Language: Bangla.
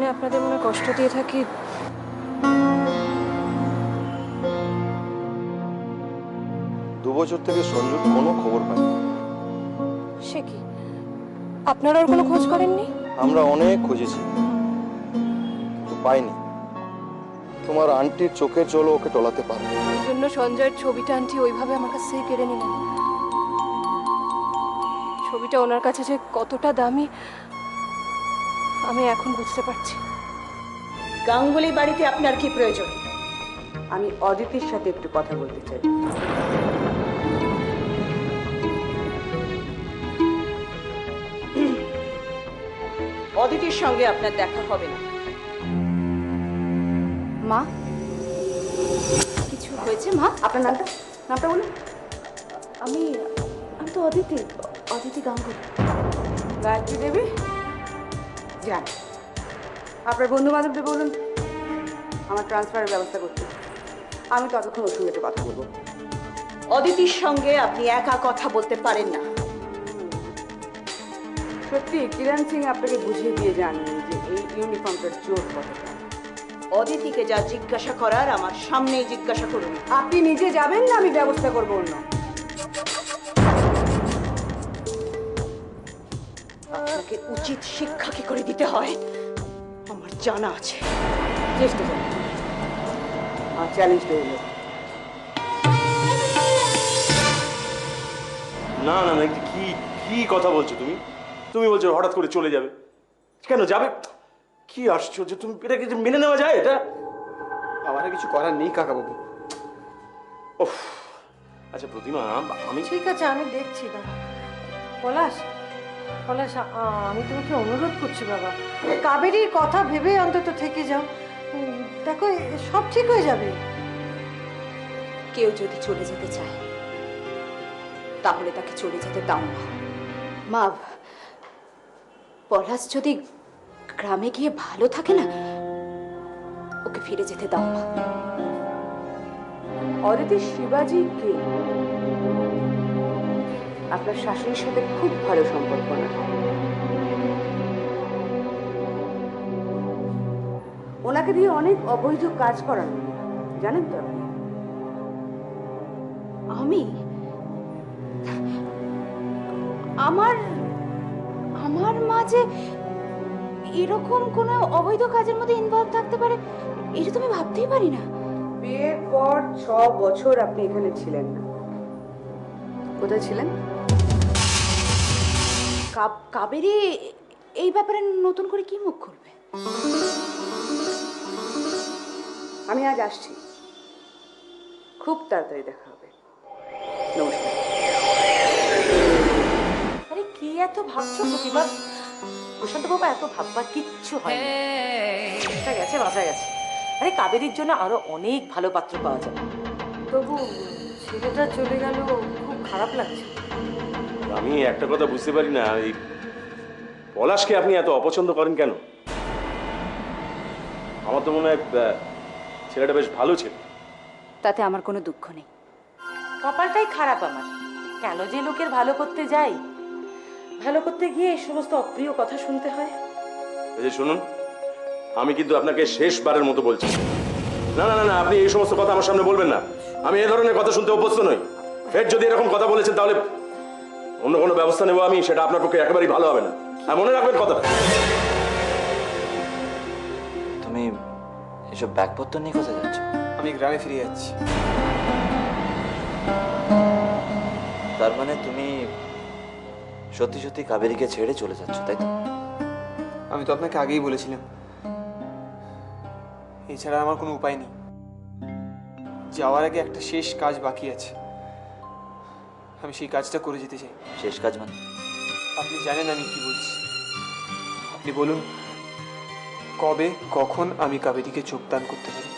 জন্য আপনাদের মনে কষ্ট দিয়ে থাকি। দু বছর থেকে সঞ্জুর কোনো খবর পাইনি। সে কি, আপনারা আর কোনো খোঁজ করেননি? আমরা অনেক খুঁজেছি কিন্তু পাইনি। তোমার আন্টির চোখের জলও ওকে টলাতে পারে। এই জন্য সঞ্জয়ের ছবিটা আন্টি ওইভাবে আমার কাছ থেকে কেড়ে নিলেন। ছবিটা ওনার কাছে যে কতটা দামি আমি এখন বুঝতে পারছি। গাঙ্গুলি বাড়িতে আপনার কি প্রয়োজন? আমি অদিতির সাথে একটু কথা বলতে চাই। অদিতির সঙ্গে আপনার দেখা হবে না। মা, কিছু হয়েছে মা? আপনার নামটা বলুন। আমি আমি তো অদিতি, অদিতি গাঙ্গুলি। গায়ত্রী দেবী, যান আপনার বন্ধু বান্ধবদের বলুন আমার ট্রান্সফারের ব্যবস্থা করতে। আমি ততক্ষণ ওর সঙ্গে একটু কথা বলবো। অদিতির সঙ্গে আপনি একা কথা বলতে পারেন না। সত্যি কিরণ সিং আপনাকে বুঝিয়ে দিয়ে যান যে এই ইউনিফর্মটার জোর কতটা। অদিতিকে যা জিজ্ঞাসা করার আমার সামনেই জিজ্ঞাসা করুন। আপনি নিজে যাবেন না আমি ব্যবস্থা করবো অন্য? আপনাকে উচিত শিক্ষা কি করে দিতে হয় আমার জানা আছে। চেষ্টা করুন। আর চ্যালেঞ্জটা হলো না না না, কি কি কথা বলছো তুমি? তুমি বলছো হঠাৎ করে চলে যাবে। কেন যাবে? কি আশ্চর্য, তুমি এটা কি মেনে নেওয়া যায়? এটা আমার কিছু করার নেই কাকাবাবু। ওফ, আচ্ছা প্রতিমা, আমি ঠিক আছে, আমি দেখছি বাবা। পলাশ, পলাশ, আমি তোমাকে অনুরোধ করছি বাবা, কাবেরীর কথা ভেবে অন্তত থেকে যাও। দেখো সব ঠিক হয়ে যাবে। কেউ যদি চলে যেতে চায় তাহলে তাকে চলে যেতে দাও না মা। পলাশ যদি গ্রামে গিয়ে ভালো থাকে না, ওকে ফিরে যেতে দাও মা। অদিতি শিবাজি কে? আপনার শাশুড়ির সাথে খুব ভালো সম্পর্ক না? ওনাকে দিয়ে অনেক অবৈধ কাজ করানো, জানেন তো আপনি? আমি আমার আমার মা যে এরকম কোন অবৈধ কাজের মধ্যে ইনভলভ থাকতে পারে এটা তুমি ভাবতেই পারি না। বিয়ের পর 6 বছর আপনি এখানে ছিলেন না। কোথায় ছিলেন? কাবেরী এই ব্যাপারে নতুন করে কি মুখ খুলবে? আমি আজ আসছি, খুব তাড়াতাড়ি দেখা হবে। নমস্কার। আরে কি এত ভাবছো প্রতিভা? প্রশান্ত বাবা, এত ভাববার কিচ্ছু হয় না। এটা গেছে, বাঁচা গেছে। আরে কাবেরীর জন্য আরো অনেক ভালো পাত্র পাওয়া যাবে। তবু ছেলেটা চলে গেল, খুব খারাপ লাগছে। আমি একটা কথা বুঝতে পারি না, এই পলাশকে আপনি এত অপছন্দ করেন কেন? আমার তো মনে হয় ছেলেটা বেশ ভালো ছিল। তাতে আমার কোনো দুঃখ নেই। কপালটাই খারাপ আমার। কেন যে লোকের ভালো করতে যাই, ভালো করতে গিয়ে এই সমস্ত অপ্রিয় কথা শুনতে হয়। এই যে শুনুন, আমি কিন্তু আপনাকে শেষবারের মতো বলছি, না না না না, আপনি এই সমস্ত কথা আমার সামনে বলবেন না। আমি এই ধরনের কথা শুনতে অভ্যস্ত নই। ফের যদি এরকম কথা বলেছেন তাহলে অন্য কোনো ব্যবস্থা নেব আমি, সেটা আপনার পক্ষে একেবারেই ভালো হবে না। আর মনে রাখবেন কথাটা। তুমি এসব ব্যাগপত্র নিয়ে কোথায় যাচ্ছ? আমি গ্রামে ফিরে যাচ্ছি। তার মানে তুমি সত্যি সত্যি কাবেরীকে ছেড়ে চলে যাচ্ছ, তাই তো? আমি তো আপনাকে আগেই বলেছিলাম, এছাড়া আমার কোনো উপায় নেই। যাওয়ার আগে একটা শেষ কাজ বাকি আছে, আমি সেই কাজটা করে যেতে চাই। শেষ কাজ মানে? আপনি জানেন আমি কি বলছি। আপনি বলুন কবে কখন আমি কাবেরীকে যোগদান করতে পারি।